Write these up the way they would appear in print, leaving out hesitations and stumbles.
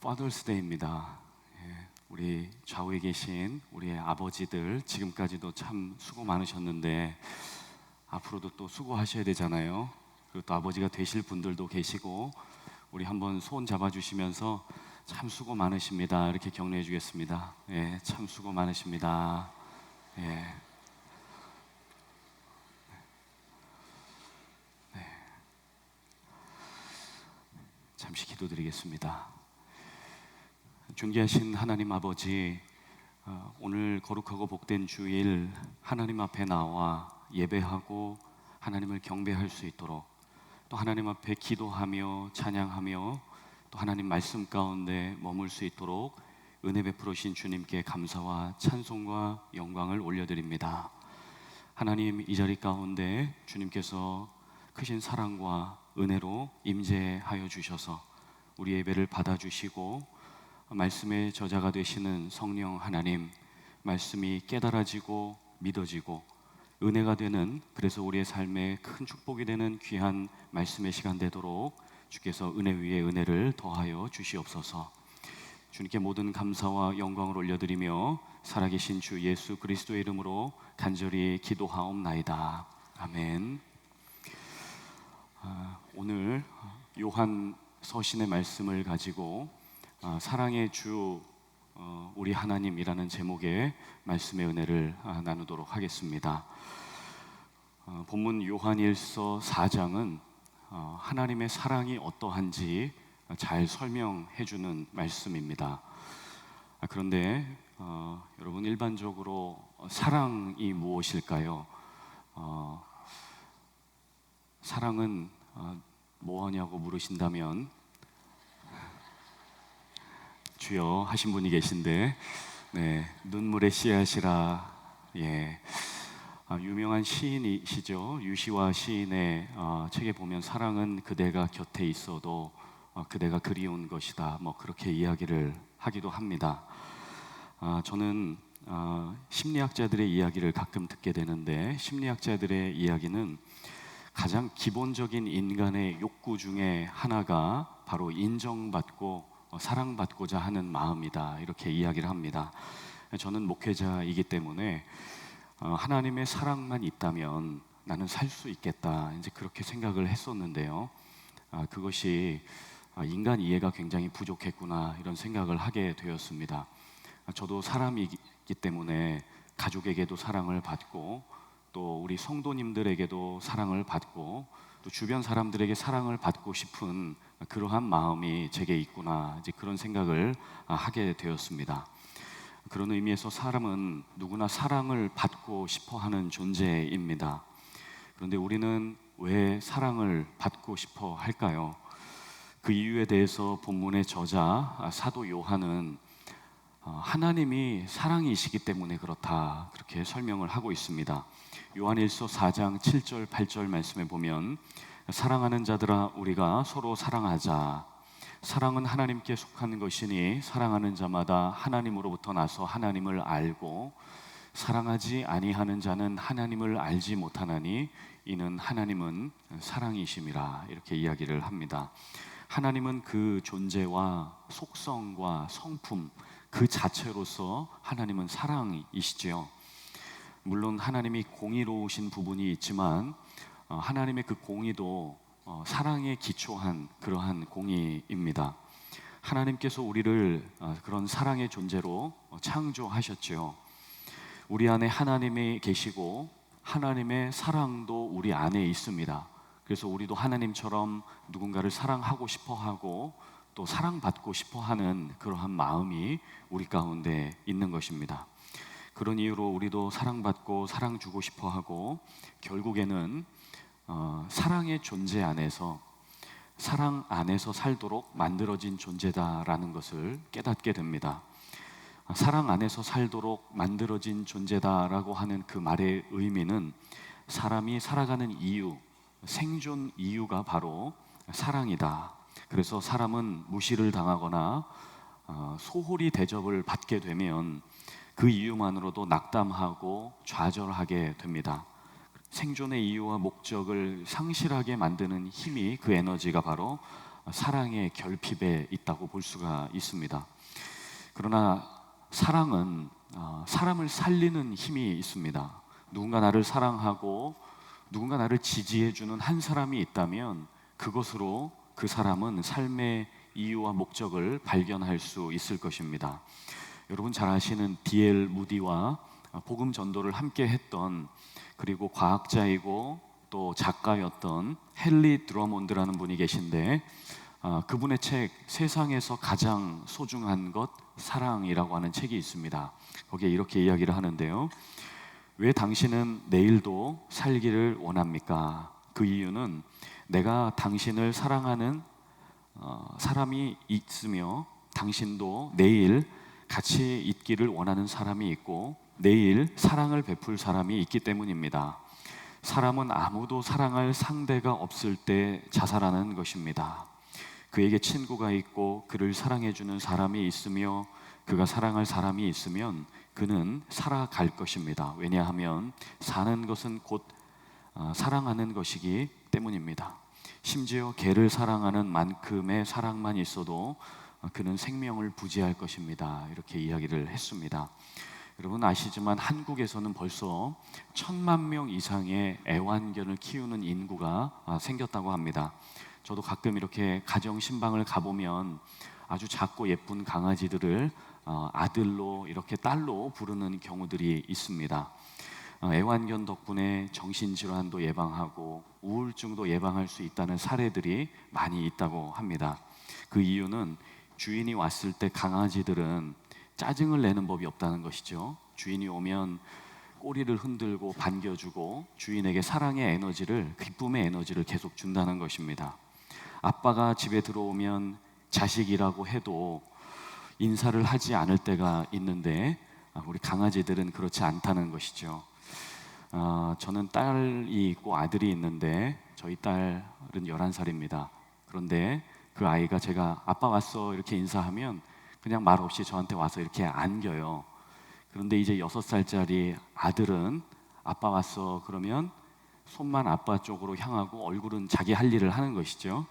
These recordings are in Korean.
파더스데이입니다. 우리 좌우에 계신 우리의 아버지들 지금까지도 참 수고 많으셨는데 앞으로도 또 수고하셔야 되잖아요. 그리고 또 아버지가 되실 분들도 계시고 우리 한번 손 잡아주시면서 참 수고 많으십니다 이렇게 격려해 주겠습니다. 참 수고 많으십니다. 잠시 기도드리겠습니다. 존귀하신 하나님 아버지, 오늘 거룩하고 복된 주일 하나님 앞에 나와 예배하고 하나님을 경배할 수 있도록, 또 하나님 앞에 기도하며 찬양하며 또 하나님 말씀 가운데 머물 수 있도록 은혜 베풀으신 주님께 감사와 찬송과 영광을 올려드립니다. 하나님, 이 자리 가운데 주님께서 크신 사랑과 은혜로 임재하여 주셔서 우리 예배를 받아주시고 말씀의 저자가 되시는 성령 하나님, 말씀이 깨달아지고 믿어지고 은혜가 되는, 그래서 우리의 삶에 큰 축복이 되는 귀한 말씀의 시간 되도록 주께서 은혜 위에 은혜를 더하여 주시옵소서. 주님께 모든 감사와 영광을 올려드리며 살아계신 주 예수 그리스도의 이름으로 간절히 기도하옵나이다. 아멘. 오늘 요한 서신의 말씀을 가지고 사랑의 주 우리 하나님이라는 제목의 말씀의 은혜를 나누도록 하겠습니다. 본문 요한일서 4장은 하나님의 사랑이 어떠한지 잘 설명해 주는 말씀입니다. 그런데 여러분, 일반적으로 사랑이 무엇일까요? 사랑은 뭐하냐고 물으신다면 주여 하신 분이 계신데, 눈물의 씨앗이라. 유명한 시인이시죠. 유시화 시인의 책에 보면 사랑은 그대가 곁에 있어도 그대가 그리운 것이다, 뭐 그렇게 이야기를 하기도 합니다. 저는 심리학자들의 이야기를 가끔 듣게 되는데, 심리학자들의 이야기는 가장 기본적인 인간의 욕구 중에 하나가 바로 인정받고 사랑받고자 하는 마음이다, 이렇게 이야기를 합니다. 저는 목회자이기 때문에 하나님의 사랑만 있다면 나는 살 수 있겠다, 이제 그렇게 생각을 했었는데요. 그것이 인간 이해가 굉장히 부족했구나, 이런 생각을 하게 되었습니다. 저도 사람이기 때문에 가족에게도 사랑을 받고, 또 우리 성도님들에게도 사랑을 받고, 또 주변 사람들에게 사랑을 받고 싶은 그러한 마음이 제게 있구나, 이제 그런 생각을 하게 되었습니다. 그런 의미에서 사람은 누구나 사랑을 받고 싶어 하는 존재입니다. 그런데 우리는 왜 사랑을 받고 싶어 할까요? 그 이유에 대해서 본문의 저자 사도 요한은 하나님이 사랑이시기 때문에 그렇다, 그렇게 설명을 하고 있습니다. 요한일서 4장 7절 8절 말씀에 보면, 사랑하는 자들아 우리가 서로 사랑하자. 사랑은 하나님께 속한 것이니 사랑하는 자마다 하나님으로부터 나서 하나님을 알고, 사랑하지 아니하는 자는 하나님을 알지 못하나니 이는 하나님은 사랑이심이라, 이렇게 이야기를 합니다. 하나님은 그 존재와 속성과 성품 그 자체로서 하나님은 사랑이시지요. 물론 하나님이 공의로우신 부분이 있지만 하나님의 그 공의도 사랑에 기초한 그러한 공의입니다. 하나님께서 우리를 그런 사랑의 존재로 창조하셨죠. 우리 안에 하나님이 계시고 하나님의 사랑도 우리 안에 있습니다. 그래서 우리도 하나님처럼 누군가를 사랑하고 싶어하고 또 사랑받고 싶어하는 그러한 마음이 우리 가운데 있는 것입니다. 그런 이유로 우리도 사랑받고 사랑 주고 싶어하고, 결국에는 사랑의 존재 안에서, 사랑 안에서 살도록 만들어진 존재다라는 것을 깨닫게 됩니다. 사랑 안에서 살도록 만들어진 존재다라고 하는 그 말의 의미는, 사람이 살아가는 이유, 생존 이유가 바로 사랑이다. 그래서 사람은 무시를 당하거나 소홀히 대접을 받게 되면 그 이유만으로도 낙담하고 좌절하게 됩니다. 생존의 이유와 목적을 상실하게 만드는 힘이, 그 에너지가 바로 사랑의 결핍에 있다고 볼 수가 있습니다. 그러나 사랑은 사람을 살리는 힘이 있습니다. 누군가 나를 사랑하고 누군가 나를 지지해주는 한 사람이 있다면 그것으로 그 사람은 삶의 이유와 목적을 발견할 수 있을 것입니다. 여러분 잘 아시는 D.L. 무디와 복음 전도를 함께 했던, 그리고 과학자이고 또 작가였던 헨리 드러몬드라는 분이 계신데, 그분의 책 세상에서 가장 소중한 것 사랑이라고 하는 책이 있습니다. 거기에 이렇게 이야기를 하는데요. 왜 당신은 내일도 살기를 원합니까? 그 이유는 내가 당신을 사랑하는 사람이 있으며 당신도 내일 같이 있기를 원하는 사람이 있고 내일 사랑을 베풀 사람이 있기 때문입니다. 사람은 아무도 사랑할 상대가 없을 때 자살하는 것입니다. 그에게 친구가 있고 그를 사랑해주는 사람이 있으며 그가 사랑할 사람이 있으면 그는 살아갈 것입니다. 왜냐하면 사는 것은 곧 사랑하는 것이기 때문입니다. 심지어 개를 사랑하는 만큼의 사랑만 있어도 그는 생명을 부지할 것입니다. 이렇게 이야기를 했습니다. 여러분 아시지만 한국에서는 벌써 1,000만 명 이상의 애완견을 키우는 인구가 생겼다고 합니다. 저도 가끔 이렇게 가정 신방을 가보면 아주 작고 예쁜 강아지들을 아들로 이렇게 딸로 부르는 경우들이 있습니다. 애완견 덕분에 정신질환도 예방하고 우울증도 예방할 수 있다는 사례들이 많이 있다고 합니다. 그 이유는 주인이 왔을 때 강아지들은 짜증을 내는 법이 없다는 것이죠. 주인이 오면 꼬리를 흔들고 반겨주고 주인에게 사랑의 에너지를, 기쁨의 에너지를 계속 준다는 것입니다. 아빠가 집에 들어오면 자식이라고 해도 인사를 하지 않을 때가 있는데 우리 강아지들은 그렇지 않다는 것이죠. 저는 딸이 있고 아들이 있는데 저희 딸은 11살입니다. 그런데 그 아이가 제가 아빠 왔어 이렇게 인사하면 그냥 말 없이 저한테 와서 이렇게 안겨요. 그런데 이제 6살짜리 아들은 아빠 왔어 그러면 손만 아빠 쪽으로 향하고 얼굴은 자기 할 일을 하는 것이죠.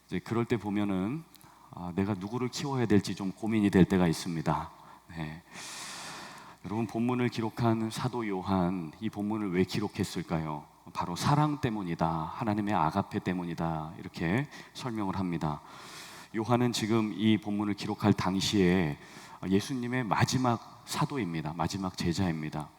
이제 그럴 때 보면은 내가 누구를 키워야 될지 좀 고민이 될 때가 있습니다. 네. 여러분 본문을 기록한 사도 요한, 이 본문을 왜 기록했을까요? 바로 사랑 때문이다, 하나님의 아가페 때문이다, 이렇게 설명을 합니다. 요한은 지금 이 본문을 기록할 당시에 예수님의 마지막 사도입니다. 마지막 제자입니다.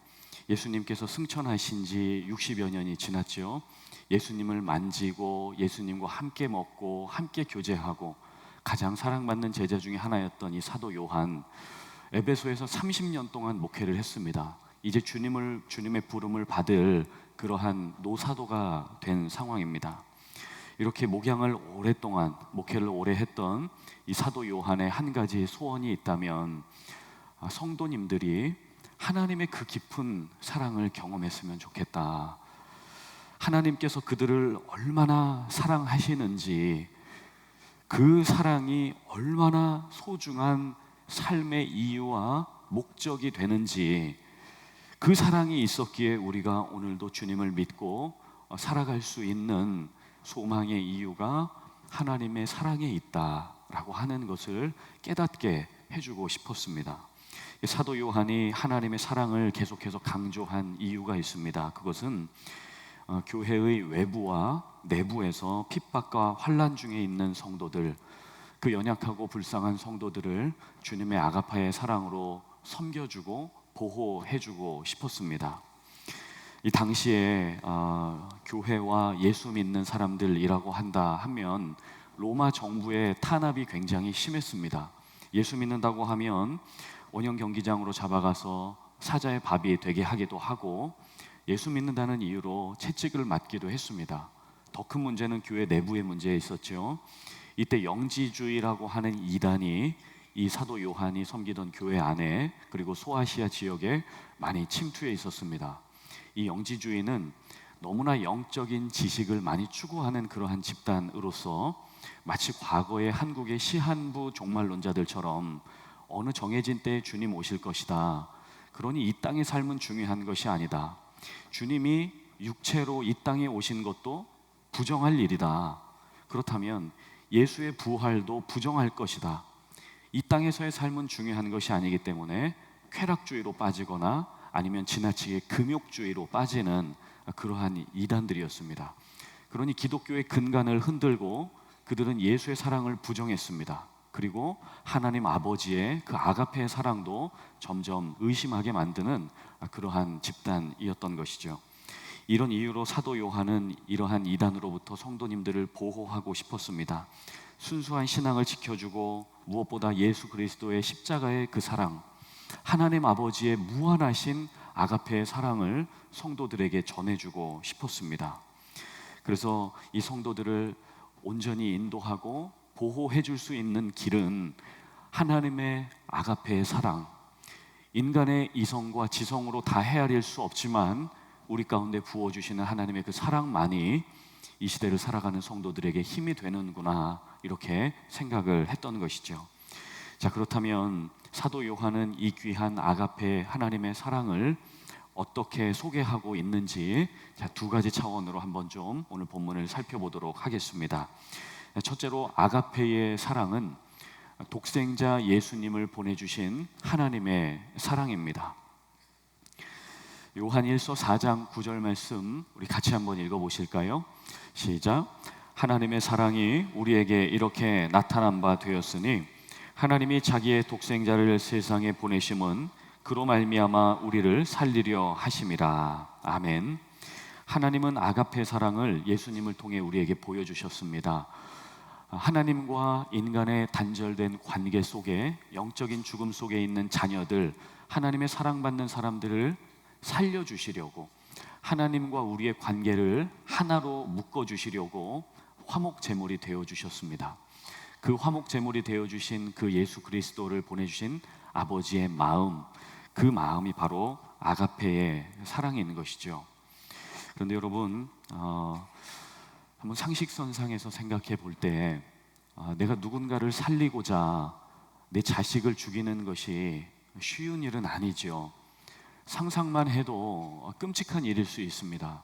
예수님께서 승천하신 지 60여 년이 지났죠. 예수님을 만지고 예수님과 함께 먹고 함께 교제하고 가장 사랑받는 제자 중에 하나였던 이 사도 요한, 에베소에서 30년 동안 목회를 했습니다. 이제 주님의 부름을 받을 그러한 노사도가 된 상황입니다. 이렇게 목양을 오랫동안, 목회를 오래 했던 이 사도 요한의 한 가지 소원이 있다면 성도님들이 하나님의 그 깊은 사랑을 경험했으면 좋겠다. 하나님께서 그들을 얼마나 사랑하시는지, 그 사랑이 얼마나 소중한 삶의 이유와 목적이 되는지, 그 사랑이 있었기에 우리가 오늘도 주님을 믿고 살아갈 수 있는 소망의 이유가 하나님의 사랑에 있다라고 하는 것을 깨닫게 해주고 싶었습니다. 사도 요한이 하나님의 사랑을 계속해서 강조한 이유가 있습니다. 그것은 교회의 외부와 내부에서 핍박과 환난 중에 있는 성도들, 그 연약하고 불쌍한 성도들을 주님의 아가파의 사랑으로 섬겨주고 보호해주고 싶었습니다. 이 당시에 교회와 예수 믿는 사람들이라고 한다 하면 로마 정부의 탄압이 굉장히 심했습니다. 예수 믿는다고 하면 원형 경기장으로 잡아가서 사자의 밥이 되게 하기도 하고 예수 믿는다는 이유로 채찍을 맞기도 했습니다. 더 큰 문제는 교회 내부의 문제에 있었죠. 이때 영지주의라고 하는 이단이 이 사도 요한이 섬기던 교회 안에, 그리고 소아시아 지역에 많이 침투해 있었습니다. 이 영지주의는 너무나 영적인 지식을 많이 추구하는 그러한 집단으로서 마치 과거의 한국의 시한부 종말론자들처럼 어느 정해진 때에 주님 오실 것이다, 그러니 이 땅의 삶은 중요한 것이 아니다, 주님이 육체로 이 땅에 오신 것도 부정할 일이다, 그렇다면 예수의 부활도 부정할 것이다. 이 땅에서의 삶은 중요한 것이 아니기 때문에 쾌락주의로 빠지거나 아니면 지나치게 금욕주의로 빠지는 그러한 이단들이었습니다. 그러니 기독교의 근간을 흔들고 그들은 예수의 사랑을 부정했습니다. 그리고 하나님 아버지의 그 아가페의 사랑도 점점 의심하게 만드는 그러한 집단이었던 것이죠. 이런 이유로 사도 요한은 이러한 이단으로부터 성도님들을 보호하고 싶었습니다. 순수한 신앙을 지켜주고 무엇보다 예수 그리스도의 십자가의 그 사랑, 하나님 아버지의 무한하신 아가페의 사랑을 성도들에게 전해주고 싶었습니다. 그래서 이 성도들을 온전히 인도하고 보호해 줄 수 있는 길은 하나님의 아가페의 사랑, 인간의 이성과 지성으로 다 헤아릴 수 없지만 우리 가운데 부어주시는 하나님의 그 사랑만이 이 시대를 살아가는 성도들에게 힘이 되는구나, 이렇게 생각을 했던 것이죠. 자, 그렇다면 사도 요한은 이 귀한 아가페 하나님의 사랑을 어떻게 소개하고 있는지 두 가지 차원으로 한번 좀 오늘 본문을 살펴보도록 하겠습니다. 첫째로 아가페의 사랑은 독생자 예수님을 보내주신 하나님의 사랑입니다. 요한 1서 4장 9절 말씀 우리 같이 한번 읽어보실까요? 시작. 하나님의 사랑이 우리에게 이렇게 나타난 바 되었으니 하나님이 자기의 독생자를 세상에 보내심은 그로 말미암아 우리를 살리려 하심이라. 아멘. 하나님은 아가페 사랑을 예수님을 통해 우리에게 보여주셨습니다. 하나님과 인간의 단절된 관계 속에, 영적인 죽음 속에 있는 자녀들, 하나님의 사랑받는 사람들을 살려주시려고, 하나님과 우리의 관계를 하나로 묶어주시려고 화목제물이 되어주셨습니다. 그 화목제물이 되어주신 그 예수 그리스도를 보내주신 아버지의 마음, 그 마음이 바로 아가페의 사랑인 것이죠. 그런데 여러분, 한번 상식선상에서 생각해 볼 때 내가 누군가를 살리고자 내 자식을 죽이는 것이 쉬운 일은 아니죠. 상상만 해도 끔찍한 일일 수 있습니다.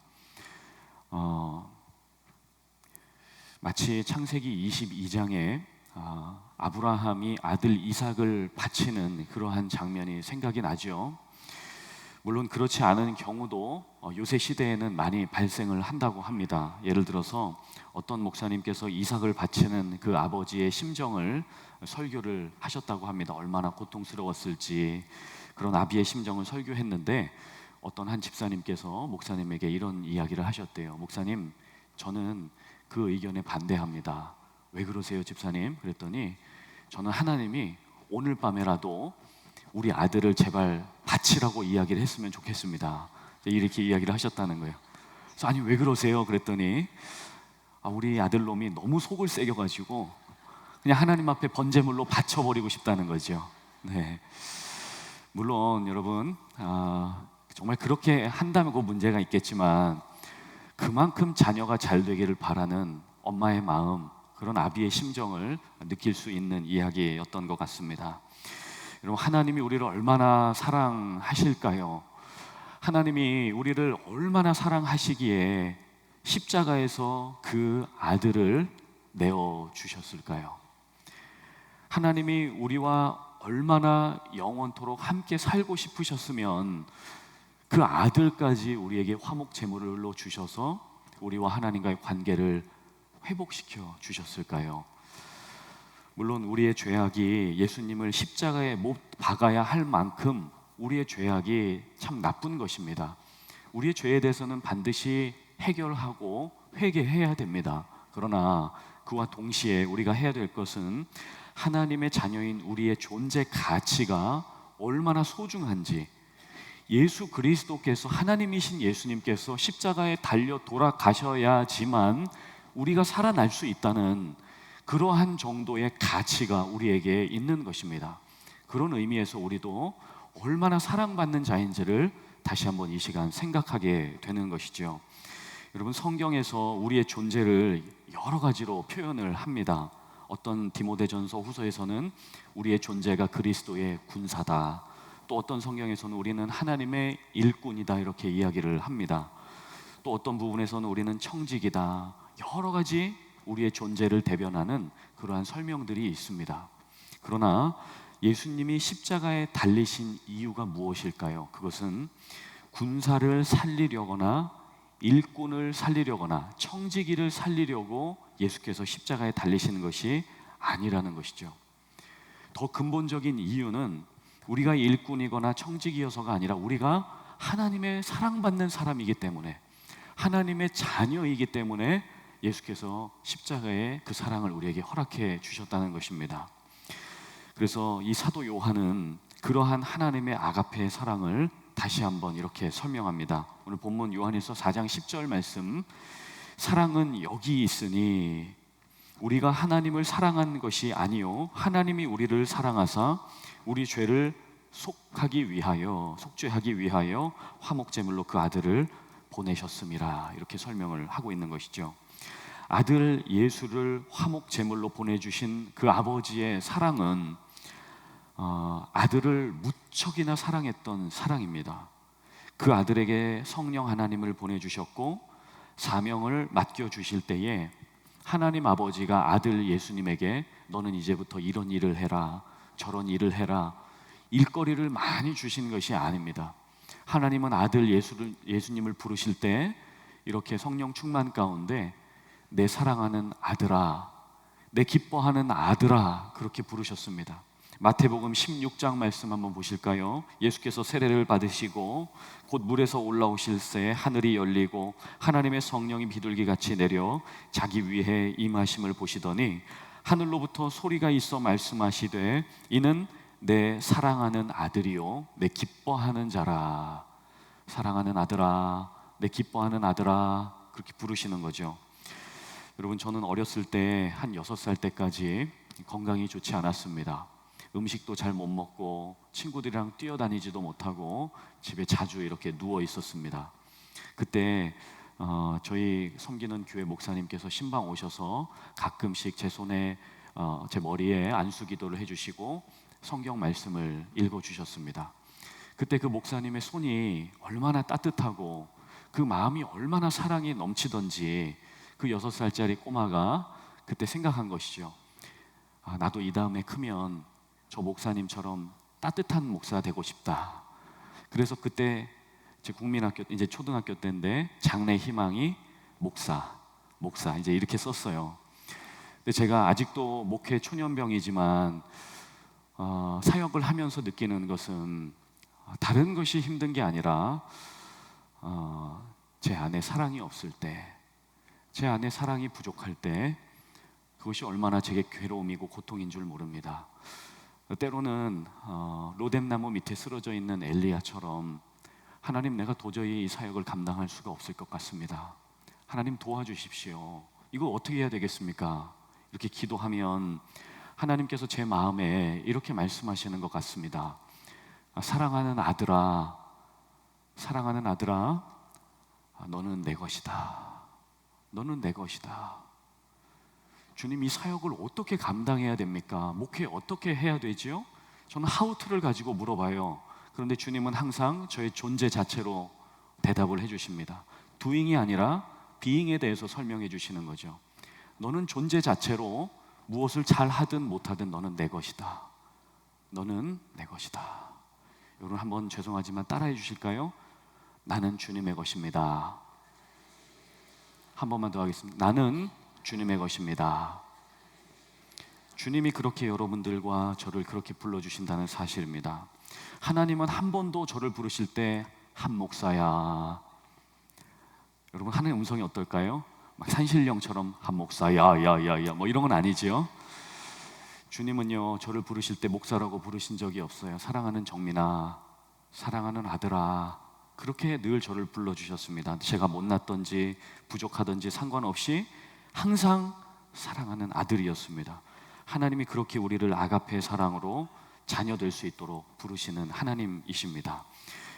마치 창세기 22장에 아브라함이 아들 이삭을 바치는 그러한 장면이 생각이 나죠. 물론 그렇지 않은 경우도 요새 시대에는 많이 발생을 한다고 합니다. 예를 들어서 어떤 목사님께서 이삭을 바치는 그 아버지의 심정을 설교를 하셨다고 합니다. 얼마나 고통스러웠을지 그런 아비의 심정을 설교했는데 어떤 한 집사님께서 목사님에게 이런 이야기를 하셨대요. 목사님, 저는 그 의견에 반대합니다. 왜 그러세요, 집사님? 그랬더니 저는 하나님이 오늘 밤에라도 우리 아들을 제발 바치라고 이야기를 했으면 좋겠습니다. 이렇게 이야기를 하셨다는 거예요. 그래서 아니 왜 그러세요? 그랬더니 우리 아들놈이 너무 속을 새겨가지고 그냥 하나님 앞에 번제물로 바쳐버리고 싶다는 거죠. 네. 물론 여러분 정말 그렇게 한다면 그 문제가 있겠지만 그만큼 자녀가 잘 되기를 바라는 엄마의 마음, 그런 아비의 심정을 느낄 수 있는 이야기였던 것 같습니다. 여러분, 하나님이 우리를 얼마나 사랑하실까요? 하나님이 우리를 얼마나 사랑하시기에 십자가에서 그 아들을 내어주셨을까요? 하나님이 우리와 얼마나 영원토록 함께 살고 싶으셨으면 그 아들까지 우리에게 화목 제물로 주셔서 우리와 하나님과의 관계를 회복시켜 주셨을까요? 물론 우리의 죄악이 예수님을 십자가에 못 박아야 할 만큼 우리의 죄악이 참 나쁜 것입니다. 우리의 죄에 대해서는 반드시 해결하고 회개해야 됩니다. 그러나 그와 동시에 우리가 해야 될 것은 하나님의 자녀인 우리의 존재 가치가 얼마나 소중한지, 예수 그리스도께서, 하나님이신 예수님께서 십자가에 달려 돌아가셔야지만 우리가 살아날 수 있다는 그러한 정도의 가치가 우리에게 있는 것입니다. 그런 의미에서 우리도 얼마나 사랑받는 자인지를 다시 한번 이 시간 생각하게 되는 것이죠. 여러분, 성경에서 우리의 존재를 여러 가지로 표현을 합니다. 어떤 디모데전서 후서에서는 우리의 존재가 그리스도의 군사다. 또 어떤 성경에서는 우리는 하나님의 일꾼이다, 이렇게 이야기를 합니다. 또 어떤 부분에서는 우리는 청직이다. 여러 가지 우리의 존재를 대변하는 그러한 설명들이 있습니다. 그러나 예수님이 십자가에 달리신 이유가 무엇일까요? 그것은 군사를 살리려거나 일꾼을 살리려거나 청지기를 살리려고 예수께서 십자가에 달리시는 것이 아니라는 것이죠. 더 근본적인 이유는 우리가 일꾼이거나 청지기여서가 아니라 우리가 하나님의 사랑받는 사람이기 때문에, 하나님의 자녀이기 때문에 예수께서 십자가에 그 사랑을 우리에게 허락해 주셨다는 것입니다. 그래서 이 사도 요한은 그러한 하나님의 아가페의 사랑을 다시 한번 이렇게 설명합니다. 오늘 본문 요한일서 4장 10절 말씀, 사랑은 여기 있으니 우리가 하나님을 사랑한 것이 아니요 하나님이 우리를 사랑하사 우리 죄를 속죄하기 위하여 화목제물로 그 아들을 보내셨음이라, 이렇게 설명을 하고 있는 것이죠. 아들 예수를 화목제물로 보내주신 그 아버지의 사랑은 아들을 무척이나 사랑했던 사랑입니다. 그 아들에게 성령 하나님을 보내주셨고 사명을 맡겨주실 때에 하나님 아버지가 아들 예수님에게 너는 이제부터 이런 일을 해라, 저런 일을 해라, 일거리를 많이 주신 것이 아닙니다. 하나님은 아들 예수님을 부르실 때 이렇게 성령 충만 가운데 내 사랑하는 아들아, 내 기뻐하는 아들아, 그렇게 부르셨습니다. 마태복음 16장 말씀 한번 보실까요? 예수께서 세례를 받으시고 곧 물에서 올라오실 새 하늘이 열리고 하나님의 성령이 비둘기같이 내려 자기 위에 임하심을 보시더니 하늘로부터 소리가 있어 말씀하시되 이는 내 사랑하는 아들이요 내 기뻐하는 자라. 사랑하는 아들아, 내 기뻐하는 아들아, 그렇게 부르시는 거죠. 여러분, 저는 어렸을 때 한 6살 때까지 건강이 좋지 않았습니다. 음식도 잘 못 먹고 친구들이랑 뛰어다니지도 못하고 집에 자주 이렇게 누워 있었습니다. 그때 저희 섬기는 교회 목사님께서 신방 오셔서 가끔씩 제 손에 제 머리에 안수기도를 해주시고 성경 말씀을 읽어주셨습니다. 그때 그 목사님의 손이 얼마나 따뜻하고 그 마음이 얼마나 사랑이 넘치던지 그 6살짜리 꼬마가 그때 생각한 것이죠. 나도 이 다음에 크면 저 목사님처럼 따뜻한 목사 되고 싶다. 그래서 그때 제 국민학교, 이제 초등학교 때인데 장래 희망이 목사 이제 이렇게 썼어요. 근데 제가 아직도 목회 초년병이지만 사역을 하면서 느끼는 것은 다른 것이 힘든 게 아니라 제 안에 사랑이 없을 때, 제 안에 사랑이 부족할 때 그것이 얼마나 제게 괴로움이고 고통인 줄 모릅니다. 때로는 로뎀나무 밑에 쓰러져 있는 엘리야처럼 하나님, 내가 도저히 이 사역을 감당할 수가 없을 것 같습니다. 하나님 도와주십시오. 이거 어떻게 해야 되겠습니까? 이렇게 기도하면 하나님께서 제 마음에 이렇게 말씀하시는 것 같습니다. 사랑하는 아들아, 사랑하는 아들아, 너는 내 것이다. 너는 내 것이다. 주님, 이 사역을 어떻게 감당해야 됩니까? 목회 어떻게 해야 되지요? 저는 하우투를 가지고 물어봐요. 그런데 주님은 항상 저의 존재 자체로 대답을 해주십니다. doing이 아니라 being에 대해서 설명해 주시는 거죠. 너는 존재 자체로 무엇을 잘 하든 못하든 너는 내 것이다. 너는 내 것이다. 여러분, 한번 죄송하지만 따라해 주실까요? 나는 주님의 것입니다. 한 번만 더 하겠습니다. 나는 주님의 것입니다. 주님이 그렇게 여러분들과 저를 그렇게 불러주신다는 사실입니다. 하나님은 한 번도 저를 부르실 때 한 목사야. 여러분, 하나님의 음성이 어떨까요? 막 산신령처럼 한 목사야 야야야 뭐 이런 건 아니지요. 주님은요, 저를 부르실 때 목사라고 부르신 적이 없어요. 사랑하는 정민아, 사랑하는 아들아, 그렇게 늘 저를 불러주셨습니다. 제가 못났던지 부족하던지 상관없이 항상 사랑하는 아들이었습니다. 하나님이 그렇게 우리를 아가페 사랑으로 자녀 될 수 있도록 부르시는 하나님이십니다.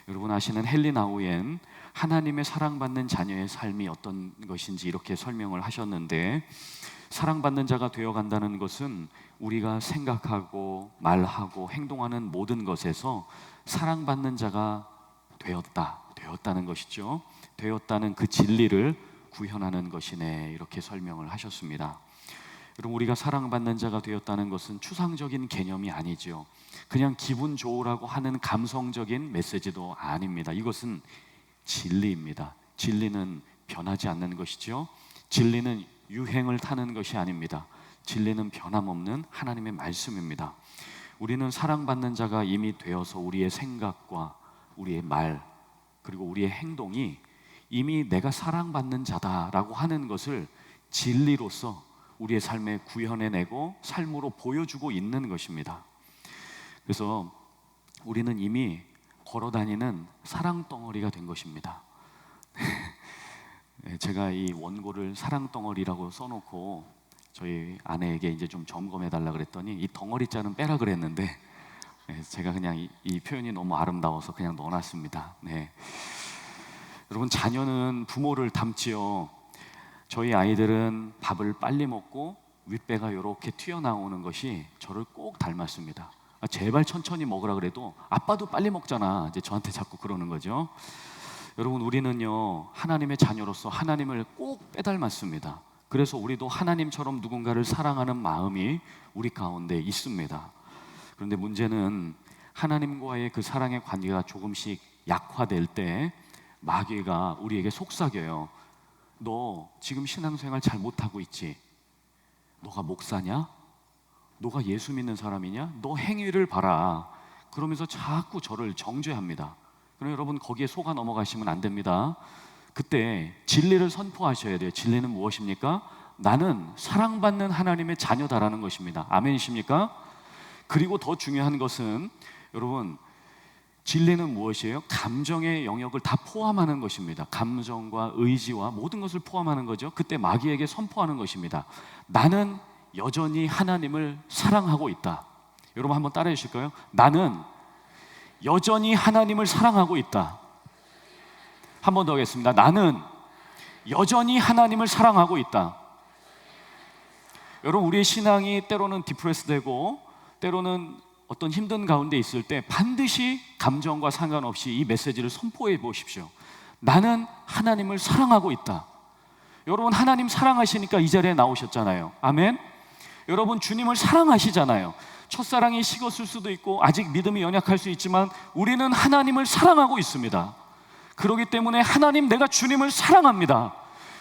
여러분 아시는 헨리 나우엔 하나님의 사랑받는 자녀의 삶이 어떤 것인지 이렇게 설명을 하셨는데, 사랑받는 자가 되어간다는 것은 우리가 생각하고 말하고 행동하는 모든 것에서 사랑받는 자가 되었다는 것이죠. 되었다는 그 진리를 구현하는 것이네, 이렇게 설명을 하셨습니다. 여러분, 우리가 사랑받는 자가 되었다는 것은 추상적인 개념이 아니죠. 그냥 기분 좋으라고 하는 감성적인 메시지도 아닙니다. 이것은 진리입니다. 진리는 변하지 않는 것이죠. 진리는 유행을 타는 것이 아닙니다. 진리는 변함없는 하나님의 말씀입니다. 우리는 사랑받는 자가 이미 되어서 우리의 생각과 우리의 말 그리고 우리의 행동이 이미 내가 사랑받는 자다라고 하는 것을 진리로서 우리의 삶에 구현해내고 삶으로 보여주고 있는 것입니다. 그래서 우리는 이미 걸어다니는 사랑덩어리가 된 것입니다. 제가 이 원고를 사랑덩어리라고 써놓고 저희 아내에게 이제 좀 점검해달라 그랬더니 이 덩어리 자는 빼라 그랬는데 제가 그냥 이 표현이 너무 아름다워서 그냥 넣어놨습니다. 네. 여러분, 자녀는 부모를 닮지요. 저희 아이들은 밥을 빨리 먹고 윗배가 이렇게 튀어나오는 것이 저를 꼭 닮았습니다. 제발 천천히 먹으라 그래도 아빠도 빨리 먹잖아, 이제 저한테 자꾸 그러는 거죠. 여러분, 우리는요 하나님의 자녀로서 하나님을 꼭 빼닮았습니다. 그래서 우리도 하나님처럼 누군가를 사랑하는 마음이 우리 가운데 있습니다. 그런데 문제는 하나님과의 그 사랑의 관계가 조금씩 약화될 때 마귀가 우리에게 속삭여요. 너 지금 신앙생활 잘 못하고 있지? 너가 목사냐? 너가 예수 믿는 사람이냐? 너 행위를 봐라. 그러면서 자꾸 저를 정죄합니다. 그럼 여러분, 거기에 속아 넘어가시면 안 됩니다. 그때 진리를 선포하셔야 돼요. 진리는 무엇입니까? 나는 사랑받는 하나님의 자녀다라는 것입니다. 아멘이십니까? 그리고 더 중요한 것은 여러분, 진리는 무엇이에요? 감정의 영역을 다 포함하는 것입니다. 감정과 의지와 모든 것을 포함하는 거죠. 그때 마귀에게 선포하는 것입니다. 나는 여전히 하나님을 사랑하고 있다. 여러분, 한번 따라해 주실까요? 나는 여전히 하나님을 사랑하고 있다. 한 번 더 하겠습니다. 나는 여전히 하나님을 사랑하고 있다. 여러분, 우리의 신앙이 때로는 디프레스되고 때로는 어떤 힘든 가운데 있을 때 반드시 감정과 상관없이 이 메시지를 선포해 보십시오. 나는 하나님을 사랑하고 있다. 여러분, 하나님 사랑하시니까 이 자리에 나오셨잖아요. 아멘. 여러분, 주님을 사랑하시잖아요. 첫사랑이 식었을 수도 있고 아직 믿음이 연약할 수 있지만 우리는 하나님을 사랑하고 있습니다. 그렇기 때문에 하나님, 내가 주님을 사랑합니다.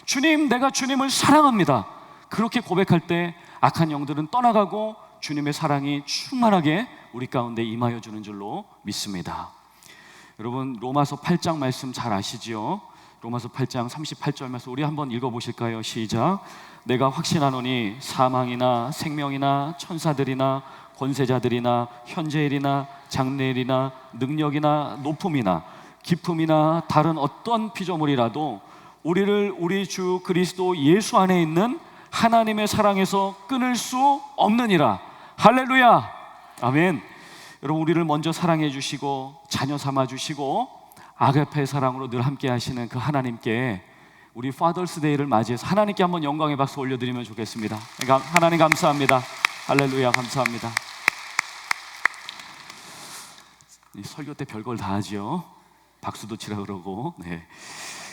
주님, 내가 주님을 사랑합니다. 그렇게 고백할 때 악한 영들은 떠나가고 주님의 사랑이 충만하게 우리 가운데 임하여 주는 줄로 믿습니다. 여러분, 로마서 8장 말씀 잘 아시지요? 로마서 8장 38절 말씀 우리 한번 읽어보실까요? 시작. 내가 확신하노니 사망이나 생명이나 천사들이나 권세자들이나 현재일이나 장래일이나 능력이나 높음이나 기품이나 다른 어떤 피조물이라도 우리를 우리 주 그리스도 예수 안에 있는 하나님의 사랑에서 끊을 수 없느니라. 할렐루야. 아멘. 여러분, 우리를 먼저 사랑해 주시고 자녀 삼아 주시고 아가페 사랑으로 늘 함께 하시는 그 하나님께 우리 파더스데이를 맞이해서 하나님께 한번 영광의 박수 올려드리면 좋겠습니다. 하나님 감사합니다. 할렐루야. 감사합니다. 설교 때 별걸 다 하지요. 박수도 치라 그러고. 네.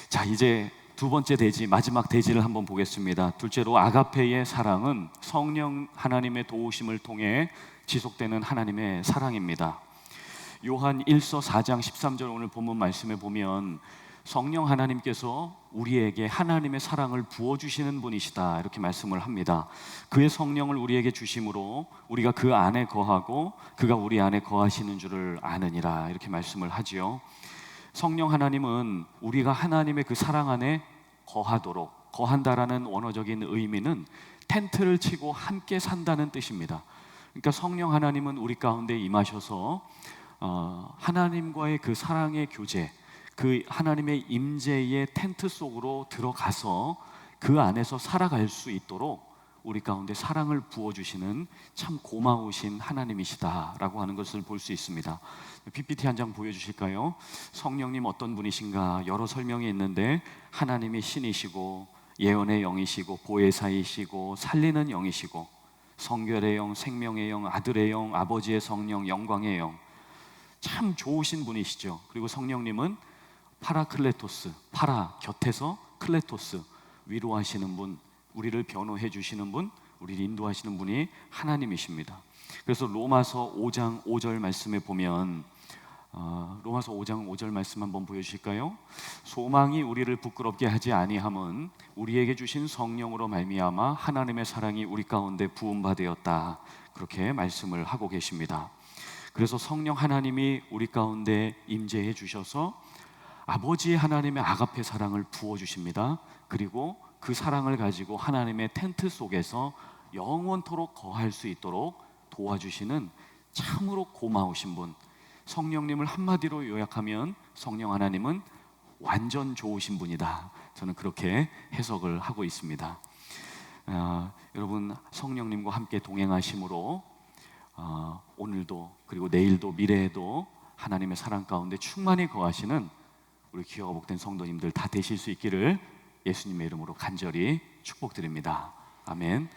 자, 이제 두 번째 대지, 마지막 대지를 한번 보겠습니다. 둘째로 아가페의 사랑은 성령 하나님의 도우심을 통해 지속되는 하나님의 사랑입니다. 요한 1서 4장 13절 오늘 본문 말씀에 보면 성령 하나님께서 우리에게 하나님의 사랑을 부어주시는 분이시다, 이렇게 말씀을 합니다. 그의 성령을 우리에게 주심으로 우리가 그 안에 거하고 그가 우리 안에 거하시는 줄을 아느니라, 이렇게 말씀을 하지요. 성령 하나님은 우리가 하나님의 그 사랑 안에 거하도록, 거한다라는 원어적인 의미는 텐트를 치고 함께 산다는 뜻입니다. 그러니까 성령 하나님은 우리 가운데 임하셔서 하나님과의 그 사랑의 교제, 그 하나님의 임재의 텐트 속으로 들어가서 그 안에서 살아갈 수 있도록 우리 가운데 사랑을 부어주시는 참 고마우신 하나님이시다라고 하는 것을 볼 수 있습니다. PPT 한 장 보여주실까요? 성령님 어떤 분이신가 여러 설명이 있는데 하나님이 신이시고 예언의 영이시고 보혜사이시고 살리는 영이시고 성결의 영, 생명의 영, 아들의 영, 아버지의 성령, 영광의 영, 참 좋으신 분이시죠. 그리고 성령님은 파라클레토스, 파라 곁에서 클레토스, 위로하시는 분, 우리를 변호해 주시는 분, 우리를 인도하시는 분이 하나님이십니다. 그래서 로마서 5장 5절 말씀에 보면 로마서 5장 5절 말씀 한번 보여주실까요? 소망이 우리를 부끄럽게 하지 아니함은 우리에게 주신 성령으로 말미암아 하나님의 사랑이 우리 가운데 부음받되었다. 그렇게 말씀을 하고 계십니다. 그래서 성령 하나님이 우리 가운데 임재해 주셔서 아버지 하나님의 아가페 사랑을 부어주십니다. 그리고 그 사랑을 가지고 하나님의 텐트 속에서 영원토록 거할 수 있도록 도와주시는 참으로 고마우신 분, 성령님을 한마디로 요약하면 성령 하나님은 완전 좋으신 분이다. 저는 그렇게 해석을 하고 있습니다. 여러분, 성령님과 함께 동행하심으로 오늘도 그리고 내일도 미래에도 하나님의 사랑 가운데 충만히 거하시는 우리 귀하고 복된 성도님들 다 되실 수 있기를 예수님의 이름으로 간절히 축복드립니다. 아멘.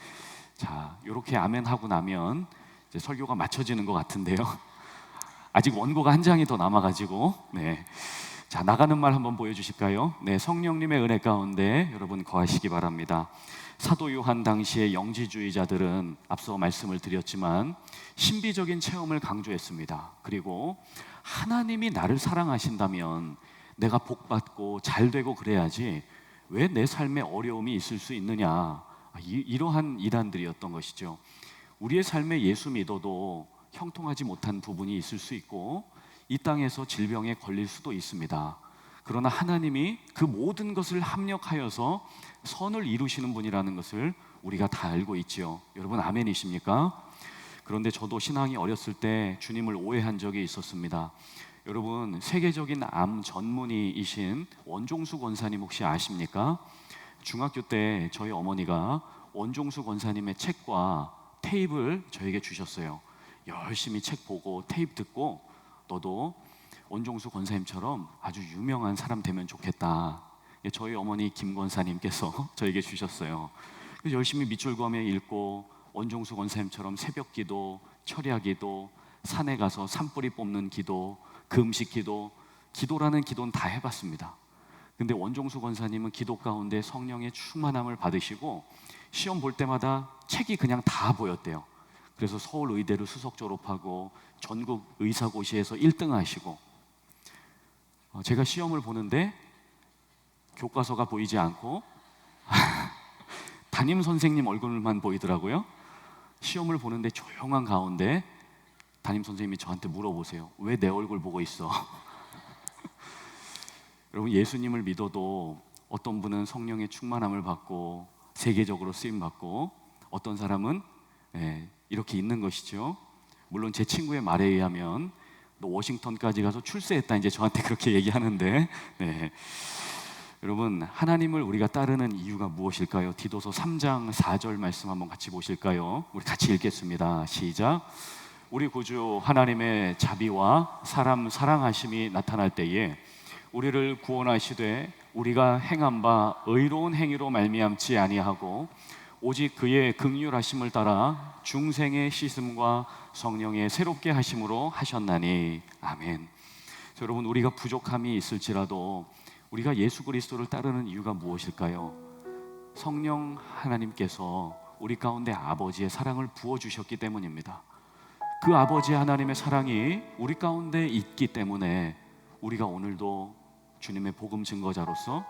자, 이렇게 아멘 하고 나면 이제 설교가 마쳐지는 것 같은데요. 아직 원고가 한 장이 더 남아가지고 자, 나가는 말 한번 보여주실까요? 성령님의 은혜 가운데 여러분 거하시기 바랍니다. 사도 요한 당시의 영지주의자들은 앞서 말씀을 드렸지만 신비적인 체험을 강조했습니다. 그리고 하나님이 나를 사랑하신다면 내가 복받고 잘되고 그래야지 왜 내 삶에 어려움이 있을 수 있느냐, 이러한 이단들이었던 것이죠. 우리의 삶에 예수 믿어도 형통하지 못한 부분이 있을 수 있고 이 땅에서 질병에 걸릴 수도 있습니다. 그러나 하나님이 그 모든 것을 합력하여서 선을 이루시는 분이라는 것을 우리가 다 알고 있지요. 여러분 아멘이십니까? 그런데 저도 신앙이 어렸을 때 주님을 오해한 적이 있었습니다. 여러분, 세계적인 암 전문의이신 원종수 권사님 혹시 아십니까? 중학교 때 저희 어머니가 원종수 권사님의 책과 테이프를 저에게 주셨어요. 열심히 책 보고 테이프 듣고 너도 원종수 권사님처럼 아주 유명한 사람 되면 좋겠다. 저희 어머니 김 권사님께서 저에게 주셨어요. 그래서 열심히 밑줄 그으며 읽고 원종수 권사님처럼 새벽 기도, 철야 기도, 산에 가서 산뿌리 뽑는 기도, 금식 기도, 기도라는 기도는 다 해봤습니다. 근데 원종수 권사님은 기도 가운데 성령의 충만함을 받으시고 시험 볼 때마다 책이 그냥 다 보였대요. 그래서 서울의대를 수석 졸업하고 전국 의사고시에서 1등 하시고 제가 시험을 보는데 교과서가 보이지 않고 담임 선생님 얼굴만 보이더라고요. 시험을 보는데 조용한 가운데 담임 선생님이 저한테 물어보세요. 왜 내 얼굴 보고 있어? 여러분, 예수님을 믿어도 어떤 분은 성령의 충만함을 받고 세계적으로 쓰임받고 어떤 사람은 이렇게 있는 것이죠. 물론 제 친구의 말에 의하면 너 워싱턴까지 가서 출세했다, 이제 저한테 그렇게 얘기하는데 여러분, 하나님을 우리가 따르는 이유가 무엇일까요? 디도서 3장 4절 말씀 한번 같이 보실까요? 우리 같이 읽겠습니다. 시작. 우리 구주 하나님의 자비와 사람 사랑하심이 나타날 때에 우리를 구원하시되 우리가 행한 바 의로운 행위로 말미암지 아니하고 오직 그의 긍휼하심을 따라 중생의 씻음과 성령의 새롭게 하심으로 하셨나니. 아멘. 여러분, 우리가 부족함이 있을지라도 우리가 예수 그리스도를 따르는 이유가 무엇일까요? 성령 하나님께서 우리 가운데 아버지의 사랑을 부어주셨기 때문입니다. 그 아버지 하나님의 사랑이 우리 가운데 있기 때문에 우리가 오늘도 주님의 복음 증거자로서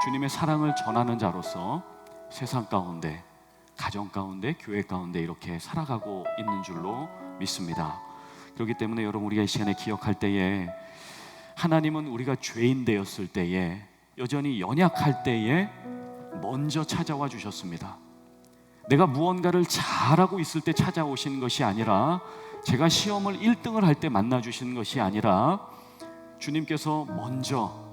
주님의 사랑을 전하는 자로서 세상 가운데, 가정 가운데, 교회 가운데 이렇게 살아가고 있는 줄로 믿습니다. 그렇기 때문에 여러분, 우리가 이 시간에 기억할 때에 하나님은 우리가 죄인 되었을 때에, 여전히 연약할 때에 먼저 찾아와 주셨습니다. 내가 무언가를 잘하고 있을 때 찾아오신 것이 아니라, 제가 시험을 1등을 할 때 만나주시는 것이 아니라, 주님께서 먼저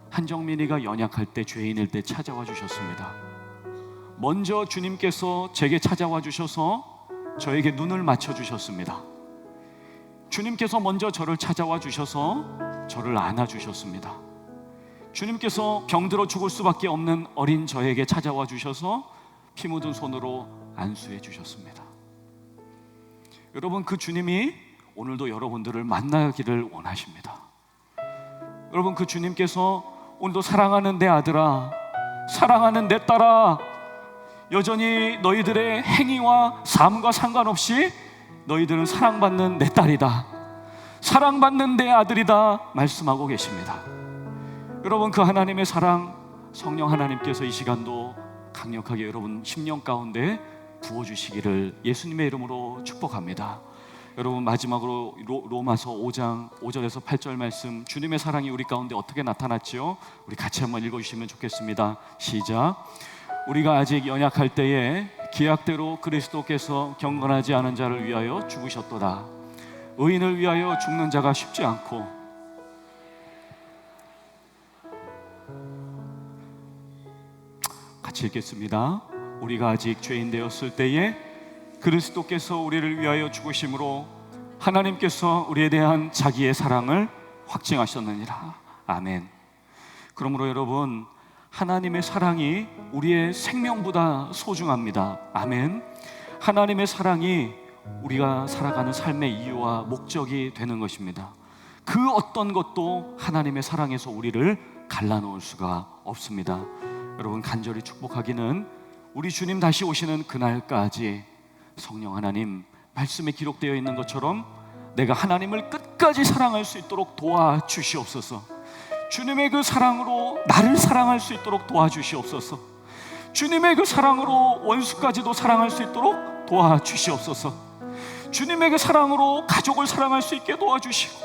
한정민이가 연약할 때, 죄인일 때 찾아와 주셨습니다. 먼저 주님께서 제게 찾아와 주셔서 저에게 눈을 맞춰 주셨습니다. 주님께서 먼저 저를 찾아와 주셔서 저를 안아 주셨습니다. 주님께서 병들어 죽을 수밖에 없는 어린 저에게 찾아와 주셔서 피 묻은 손으로 안수해 주셨습니다. 여러분, 그 주님이 오늘도 여러분들을 만나기를 원하십니다. 여러분, 그 주님께서 오늘도 사랑하는 내 아들아, 사랑하는 내 딸아, 여전히 너희들의 행위와 삶과 상관없이 너희들은 사랑받는 내 딸이다, 사랑받는 내 아들이다 말씀하고 계십니다. 여러분, 그 하나님의 사랑, 성령 하나님께서 이 시간도 강력하게 여러분 심령 가운데 부어주시기를 예수님의 이름으로 축복합니다. 여러분, 마지막으로 로마서 5장 5절에서 8절 말씀, 주님의 사랑이 우리 가운데 어떻게 나타났지요? 우리 같이 한번 읽어주시면 좋겠습니다. 시작. 우리가 아직 연약할 때에 기약대로 그리스도께서 경건하지 않은 자를 위하여 죽으셨도다. 의인을 위하여 죽는 자가 쉽지 않고 같이 읽겠습니다. 우리가 아직 죄인 되었을 때에 그리스도께서 우리를 위하여 죽으심으로 하나님께서 우리에 대한 자기의 사랑을 확증하셨느니라. 아멘. 그러므로 여러분, 하나님의 사랑이 우리의 생명보다 소중합니다. 아멘. 하나님의 사랑이 우리가 살아가는 삶의 이유와 목적이 되는 것입니다. 그 어떤 것도 하나님의 사랑에서 우리를 갈라놓을 수가 없습니다. 여러분, 간절히 축복하기는 우리 주님 다시 오시는 그날까지 성령 하나님, 말씀에 기록되어 있는 것처럼 내가 하나님을 끝까지 사랑할 수 있도록 도와주시옵소서. 주님의 그 사랑으로 나를 사랑할 수 있도록 도와주시옵소서. 주님의 그 사랑으로 원수까지도 사랑할 수 있도록 도와주시옵소서. 주님의 그 사랑으로 가족을 사랑할 수 있게 도와주시고,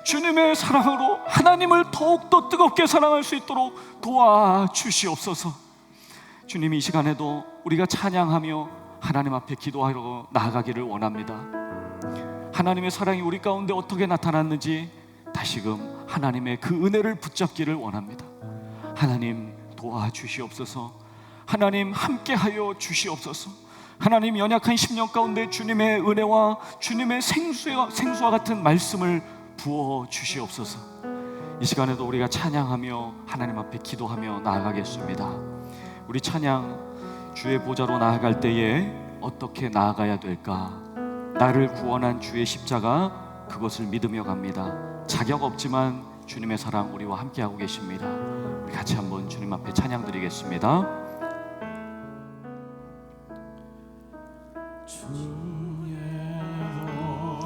주님의 사랑으로 하나님을 더욱더 뜨겁게 사랑할 수 있도록 도와주시옵소서. 주님, 이 시간에도 우리가 찬양하며 하나님 앞에 기도하러 나아가기를 원합니다. 하나님의 사랑이 우리 가운데 어떻게 나타났는지 다시금 하나님의 그 은혜를 붙잡기를 원합니다. 하나님 도와주시옵소서. 하나님 함께하여 주시옵소서. 하나님, 연약한 심령 가운데 주님의 은혜와 주님의 생수와 같은 말씀을 부어 주시옵소서. 이 시간에도 우리가 찬양하며 하나님 앞에 기도하며 나아가겠습니다. 우리 찬양, 주의 보좌로 나아갈 때에 어떻게 나아가야 될까? 나를 구원한 주의 십자가, 그것을 믿으며 갑니다. 자격 없지만 주님의 사랑 우리와 함께하고 계십니다. 우리 같이 한번 주님 앞에 찬양 드리겠습니다. 주의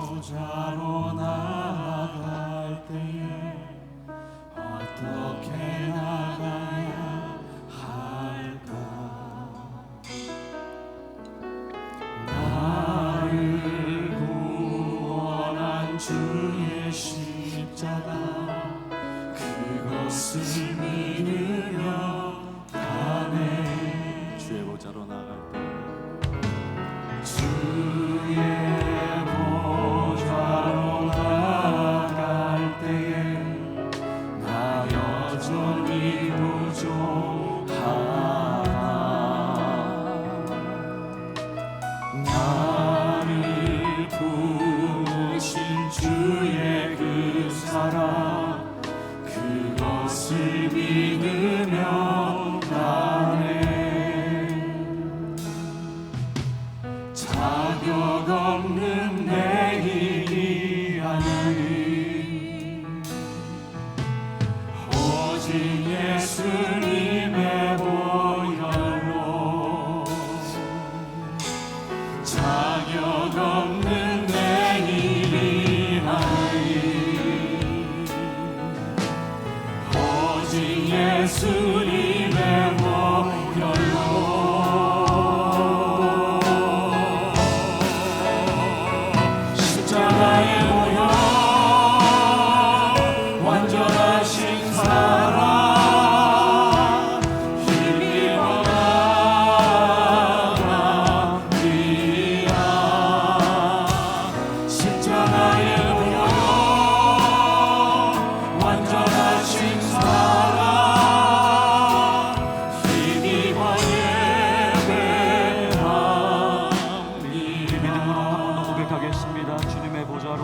보좌로 나아갈 때에 어떻게 나가야 할까? 나를 구원한 주의 십자가, 그것을 믿으며 가네. 주의 보좌로 나아갈 때, 주의 보좌로 나아갈 때에 나 여전히 부족하나. 나를 부르신 주의 그 사랑, 그것을 믿으며 가네. 자격 없는 내 일이 아니, 오직 예수님의 보혈로. 자격 없는 내 일이 아니, 오직 예수님의 보혈로. 십자가의 보혈, 완전하신 사랑, 힘입어 나갑니다. 십자가의 보혈, 완전하신 사랑, 힘입어 예배합니다. 믿음으로 한 번 더 고백하겠습니다. 주님의 보좌로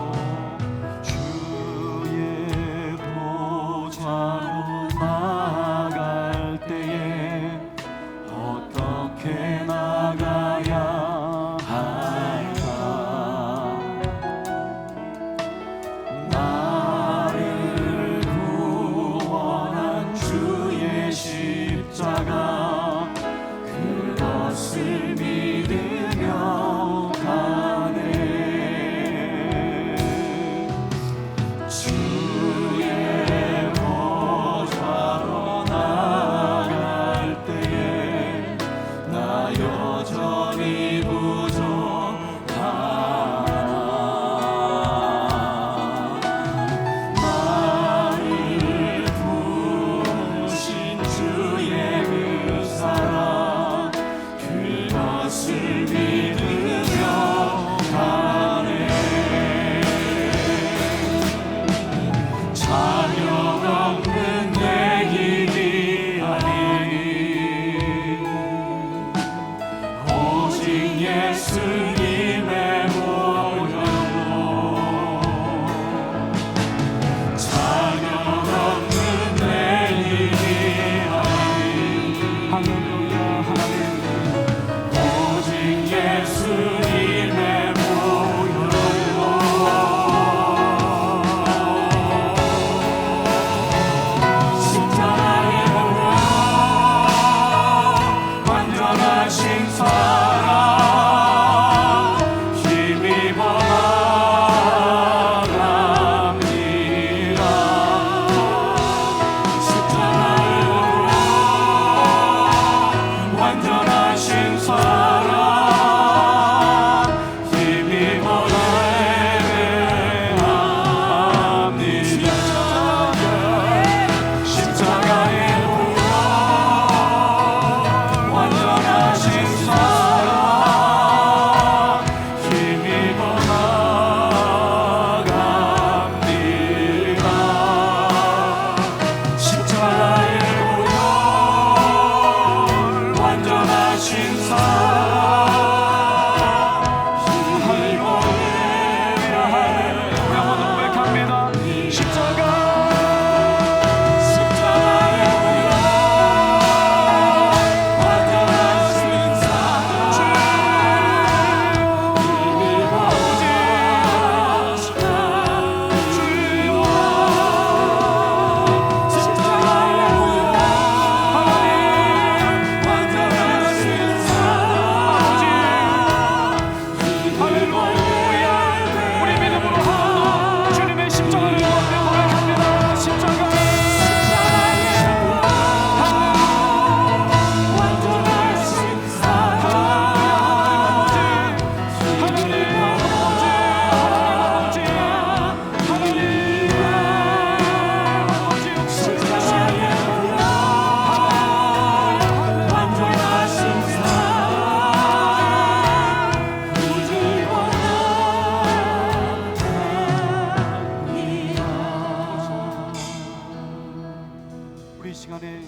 시간에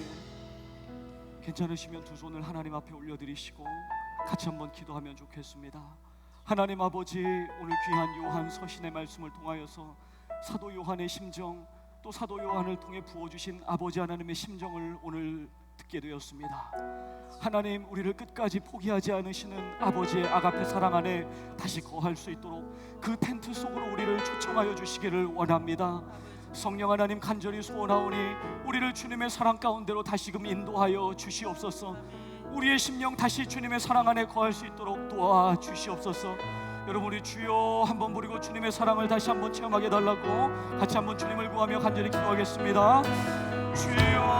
괜찮으시면 두 손을 하나님 앞에 올려드리시고 같이 한번 기도하면 좋겠습니다. 하나님 아버지, 오늘 귀한 요한 서신의 말씀을 통하여서 사도 요한의 심정, 또 사도 요한을 통해 부어주신 아버지 하나님의 심정을 오늘 듣게 되었습니다. 하나님, 우리를 끝까지 포기하지 않으시는 아버지의 아가페 사랑 안에 다시 거할 수 있도록 그 텐트 속으로 우리를 초청하여 주시기를 원합니다. 성령 하나님, 간절히 소원하오니 우리를 주님의 사랑 가운데로 다시금 인도하여 주시옵소서. 우리의 심령 다시 주님의 사랑 안에 거할 수 있도록 도와주시옵소서. 여러분, 우리 주여 한번 부르고 주님의 사랑을 다시 한번 체험하게 해달라고 같이 한번 주님을 구하며 간절히 기도하겠습니다. 주여,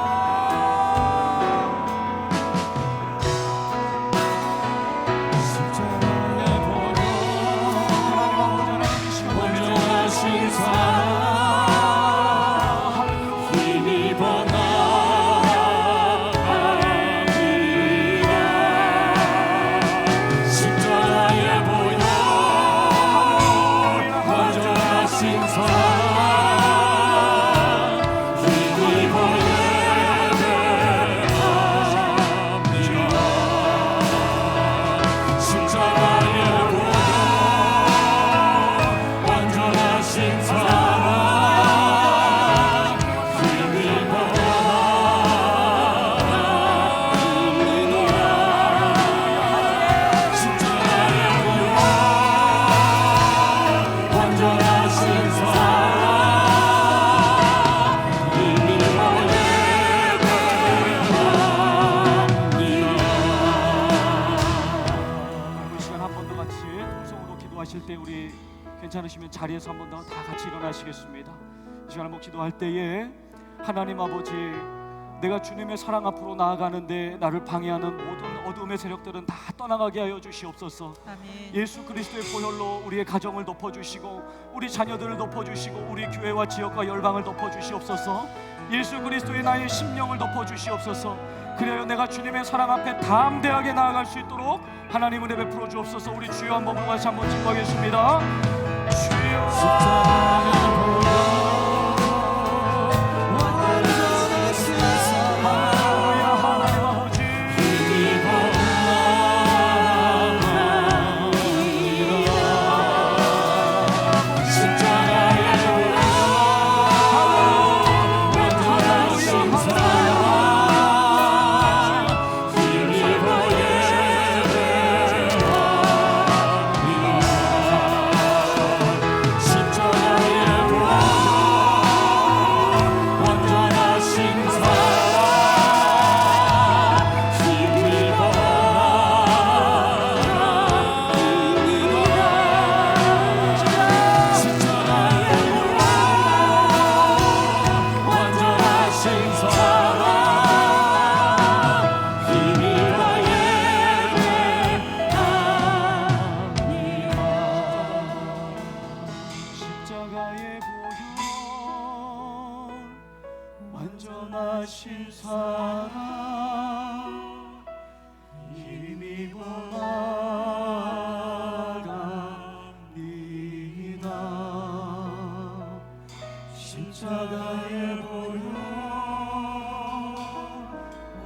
괜찮으시면 자리에서 한 번 더 다 같이 일어나시겠습니다. 이 시간 한번 기도할 때에 하나님 아버지, 내가 주님의 사랑 앞으로 나아가는데 나를 방해하는 모든 어둠의 세력들은 다 떠나가게 하여 주시옵소서. 아멘. 예수 그리스도의 보혈로 우리의 가정을 덮어주시고 우리 자녀들을 덮어주시고 우리 교회와 지역과 열방을 덮어주시옵소서. 예수 그리스도의 나의 심령을 덮어주시옵소서. 그래야 내가 주님의 사랑 앞에 담대하게 나아갈 수 있도록 하나님 은혜 베풀어 주옵소서. 우리 주여 한번 부르고 같이 한번 기도하겠습니다. 완전하신 사랑 힘입어 나갑니다. 십자가의 보혈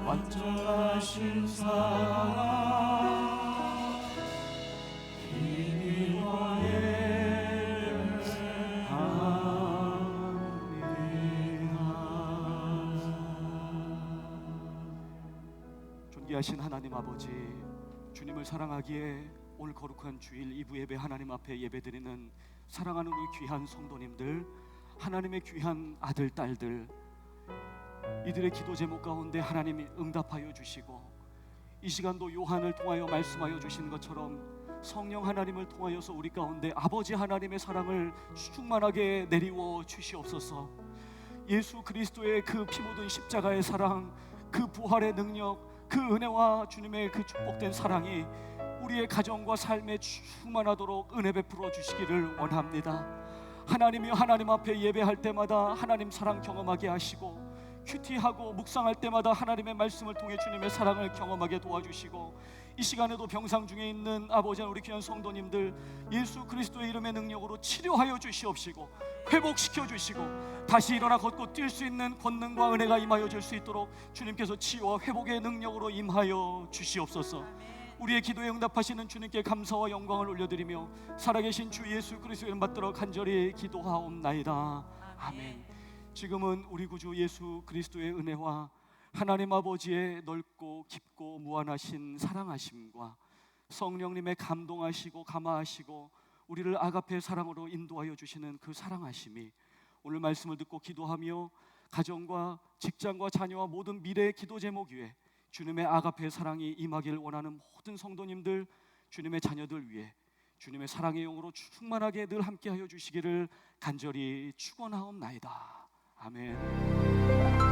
완전하신 사랑 힘입어 존귀하신 하나님 아버지, 주님을 사랑하기에 오늘 거룩한 주일 2부 예배 하나님 앞에 예배드리는 사랑하는 우리 귀한 성도님들, 하나님의 귀한 아들 딸들, 이들의 기도 제목 가운데 하나님이 응답하여 주시고 이 시간도 요한을 통하여 말씀하여 주신 것처럼 성령 하나님을 통하여서 우리 가운데 아버지 하나님의 사랑을 충만하게 내리워 주시옵소서. 예수 그리스도의 그 피 묻은 십자가의 사랑, 그 부활의 능력, 그 은혜와 주님의 그 축복된 사랑이 우리의 가정과 삶에 충만하도록 은혜 베풀어 주시기를 원합니다. 하나님이 하나님 앞에 예배할 때마다 하나님 사랑 경험하게 하시고, 큐티하고 묵상할 때마다 하나님의 말씀을 통해 주님의 사랑을 경험하게 도와주시고, 이 시간에도 병상 중에 있는 아버지 우리 귀한 성도님들 예수 그리스도의 이름의 능력으로 치료하여 주시옵시고 회복시켜 주시고 다시 일어나 걷고 뛸 수 있는 권능과 은혜가 임하여 줄 수 있도록 주님께서 치유와 회복의 능력으로 임하여 주시옵소서. 우리의 기도에 응답하시는 주님께 감사와 영광을 올려드리며 살아계신 주 예수 그리스도의 이름 받들어 간절히 기도하옵나이다. 아멘. 지금은 우리 구주 예수 그리스도의 은혜와 하나님 아버지의 넓고 깊고 무한하신 사랑하심과 성령님의 감동하시고 감화하시고 우리를 아가페 사랑으로 인도하여 주시는 그 사랑하심이 오늘 말씀을 듣고 기도하며 가정과 직장과 자녀와 모든 미래의 기도 제목 위에 주님의 아가페 사랑이 임하길 원하는 모든 성도님들, 주님의 자녀들 위해 주님의 사랑의 영으로 충만하게 늘 함께하여 주시기를 간절히 축원하옵나이다. 아멘.